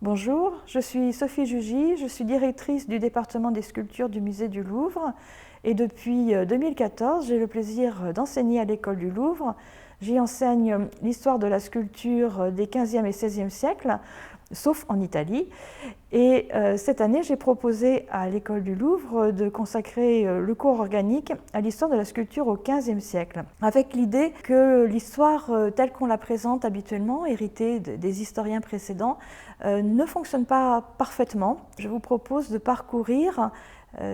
Bonjour, je suis Sophie Jugy, je suis directrice du département des sculptures du musée du Louvre et depuis 2014, j'ai le plaisir d'enseigner à l'école du Louvre. J'y enseigne l'histoire de la sculpture des 15e et 16e siècles, sauf en Italie. Et cette année, j'ai proposé à l'école du Louvre de consacrer le cours organique à l'histoire de la sculpture au XVe siècle, avec l'idée que l'histoire telle qu'on la présente habituellement, héritée des historiens précédents, ne fonctionne pas parfaitement. Je vous propose de parcourir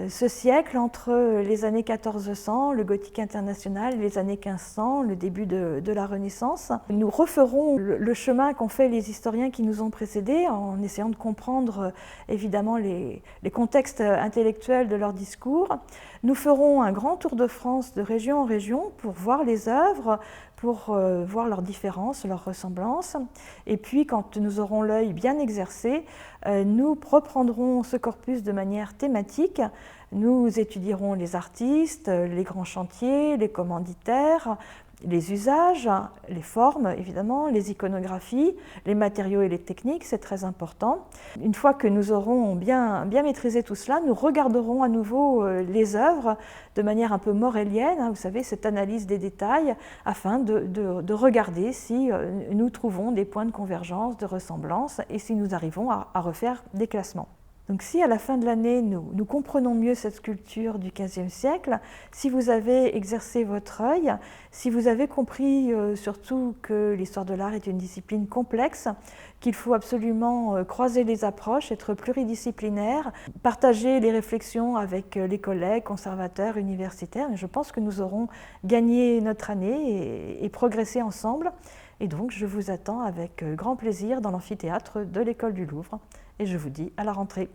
ce siècle entre les années 1400, le gothique international, les années 1500, le début de la Renaissance. Nous referons le chemin qu'ont fait les historiens qui nous ont précédés en essayant de comprendre évidemment les contextes intellectuels de leurs discours. Nous ferons un grand tour de France de région en région pour voir les œuvres, pour voir leurs différences, leurs ressemblances. Et puis, quand nous aurons l'œil bien exercé, nous reprendrons ce corpus de manière thématique. Nous étudierons les artistes, les grands chantiers, les commanditaires, les usages, les formes évidemment, les iconographies, les matériaux et les techniques, c'est très important. Une fois que nous aurons bien maîtrisé tout cela, nous regarderons à nouveau les œuvres de manière un peu morélienne, vous savez, cette analyse des détails, afin de regarder si nous trouvons des points de convergence, de ressemblance, et si nous arrivons à refaire des classements. Donc si à la fin de l'année, nous comprenons mieux cette sculpture du XVe siècle, si vous avez exercé votre œil, si vous avez compris surtout que l'histoire de l'art est une discipline complexe, qu'il faut absolument croiser les approches, être pluridisciplinaire, partager les réflexions avec les collègues, conservateurs, universitaires, je pense que nous aurons gagné notre année et progressé ensemble. Et donc je vous attends avec grand plaisir dans l'amphithéâtre de l'école du Louvre et je vous dis à la rentrée.